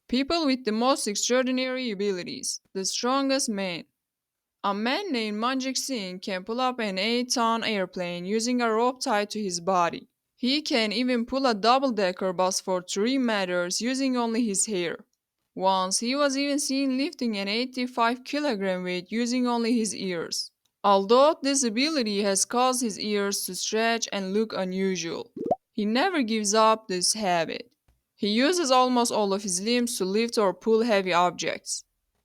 People with the most extraordinary abilities. The strongest man. A man named Manjit Singh can pull up an 8-ton airplane using a rope tied to his body. He can even pull a double-decker bus for 3 meters using only his hair. Once, he was even seen lifting an 85-kilogram weight using only his ears. Although this ability has caused his ears to stretch and look unusual, he never gives up this habit. He uses almost all of his limbs to lift or pull heavy objects.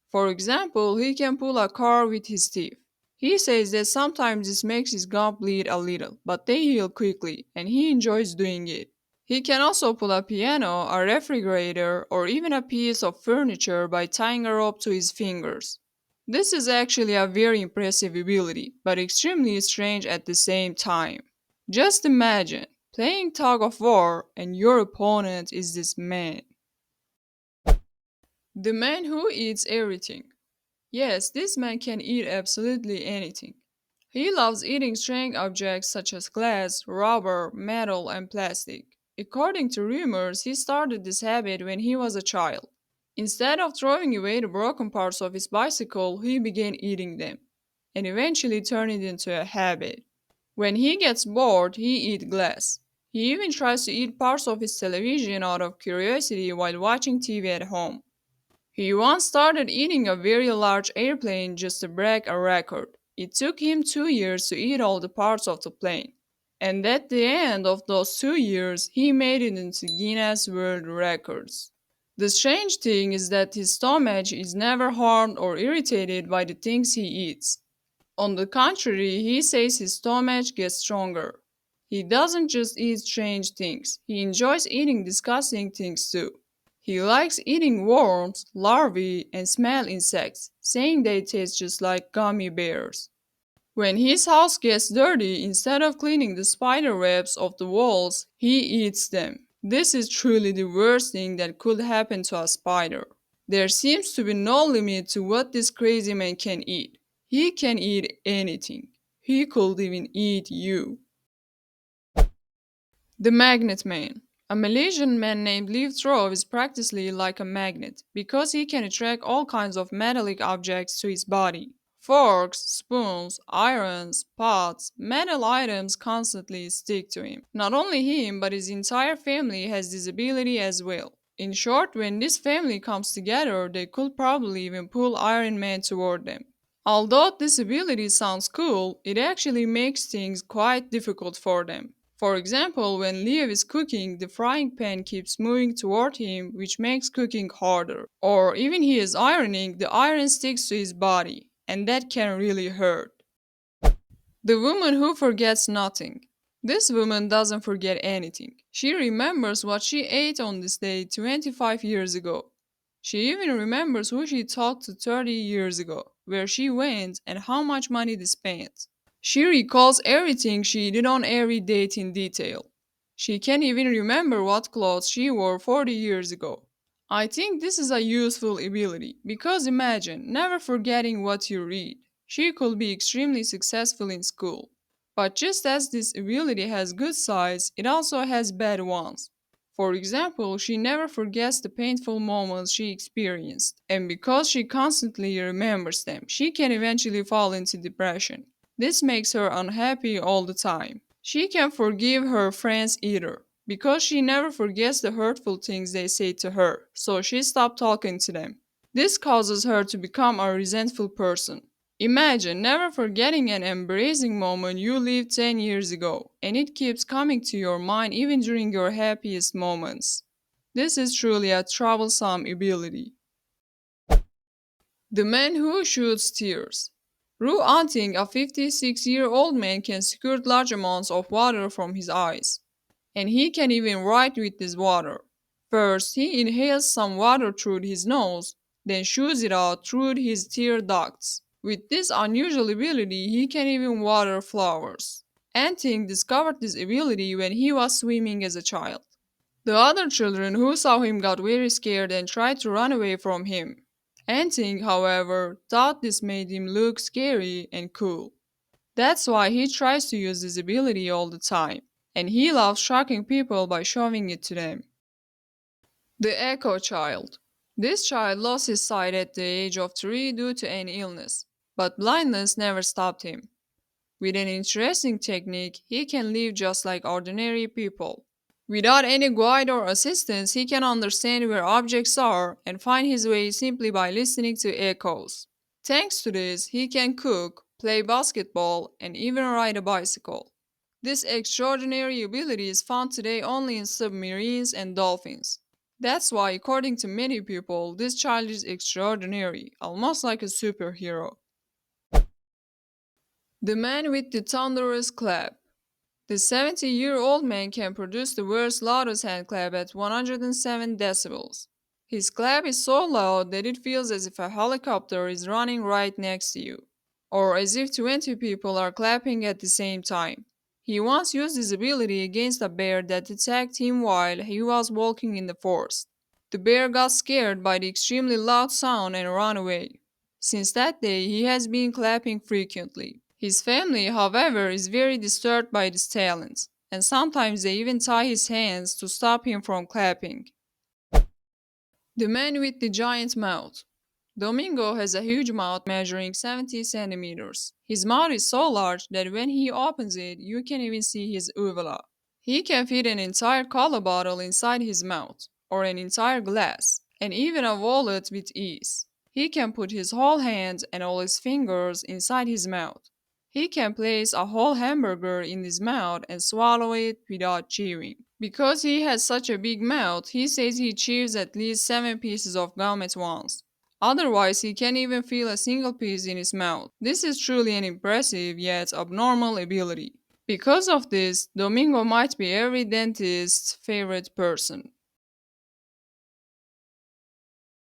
For example, he can pull a car with his teeth. He says that sometimes this makes his gum bleed a little, but they heal quickly, and he enjoys doing it. He can also pull a piano, a refrigerator, or even a piece of furniture by tying a rope to his fingers. This is actually a very impressive ability, but extremely strange at the same time. Just imagine playing tug of war and your opponent is this man. The man who eats everything. Yes, this man can eat absolutely anything. He loves eating strange objects such as glass, rubber, metal, and plastic. According to rumors, he started this habit when he was a child. Instead of throwing away the broken parts of his bicycle, he began eating them, and eventually turned it into a habit. When he gets bored, he eats glass. He even tries to eat parts of his television out of curiosity while watching TV at home. He once started eating a very large airplane just to break a record. It took him 2 years to eat all the parts of the plane. And at the end of those 2 years, he made it into Guinness World Records. The strange thing is that his stomach is never harmed or irritated by the things he eats. On the contrary, he says his stomach gets stronger. He doesn't just eat strange things, he enjoys eating disgusting things too. He likes eating worms, larvae, and small insects, saying they taste just like gummy bears. When his house gets dirty, instead of cleaning the spider webs of the walls, he eats them. This is truly the worst thing that could happen to a spider. There seems to be no limit to what this crazy man can eat. He can eat anything. He could even eat you. The Magnet Man. A Malaysian man named Lev Trove is practically like a magnet because he can attract all kinds of metallic objects to his body. Forks, spoons, irons, pots, metal items constantly stick to him. Not only him, but his entire family has this ability as well. In short, when this family comes together, they could probably even pull Iron Man toward them. Although this ability sounds cool, it actually makes things quite difficult for them. For example, when Leo is cooking, the frying pan keeps moving toward him, which makes cooking harder. Or even he is ironing, the iron sticks to his body, and that can really hurt. The woman who forgets nothing. This woman doesn't forget anything. She remembers what she ate on this day 25 years ago. She even remembers who she talked to 30 years ago, where she went, and how much money they spent. She recalls everything she did on every date in detail. She can even remember what clothes she wore 40 years ago. I think this is a useful ability because imagine never forgetting what you read. She could be extremely successful in school. But just as this ability has good sides, it also has bad ones. For example, she never forgets the painful moments she experienced, and because she constantly remembers them, she can eventually fall into depression. This makes her unhappy all the time. She can't forgive her friends either, because she never forgets the hurtful things they say to her, so she stopped talking to them. This causes her to become a resentful person. Imagine never forgetting an embarrassing moment you lived 10 years ago, and it keeps coming to your mind even during your happiest moments. This is truly a troublesome ability. The man who shoots tears. Ru Anting, a 56-year-old man, can squirt large amounts of water from his eyes. And he can even write with this water. First, he inhales some water through his nose, then shoots it out through his tear ducts. With this unusual ability, he can even water flowers. Anting discovered this ability when he was swimming as a child. The other children who saw him got very scared and tried to run away from him. Anting, however, thought this made him look scary and cool. That's why he tries to use this ability all the time, and he loves shocking people by showing it to them. The Echo Child. This child lost his sight at the age of 3 due to an illness, but blindness never stopped him. With an interesting technique, he can live just like ordinary people. Without any guide or assistance, he can understand where objects are and find his way simply by listening to echoes. Thanks to this, he can cook, play basketball, and even ride a bicycle. This extraordinary ability is found today only in submarines and dolphins. That's why, according to many people, this child is extraordinary, almost like a superhero. The man with the thunderous clap. The 70-year-old man can produce the world's loudest hand clap at 107 decibels. His clap is so loud that it feels as if a helicopter is running right next to you, or as if 20 people are clapping at the same time. He once used his ability against a bear that attacked him while he was walking in the forest. The bear got scared by the extremely loud sound and ran away. Since that day, he has been clapping frequently. His family, however, is very disturbed by this talent, and sometimes they even tie his hands to stop him from clapping. The man with the giant mouth. Domingo has a huge mouth measuring 70 centimeters. His mouth is so large that when he opens it, you can even see his uvula. He can fit an entire cola bottle inside his mouth, or an entire glass, and even a wallet with ease. He can put his whole hand and all his fingers inside his mouth. He can place a whole hamburger in his mouth and swallow it without chewing. Because he has such a big mouth, he says he chews at least 7 pieces of gum at once. Otherwise, he can't even feel a single piece in his mouth. This is truly an impressive yet abnormal ability. Because of this, Domingo might be every dentist's favorite person.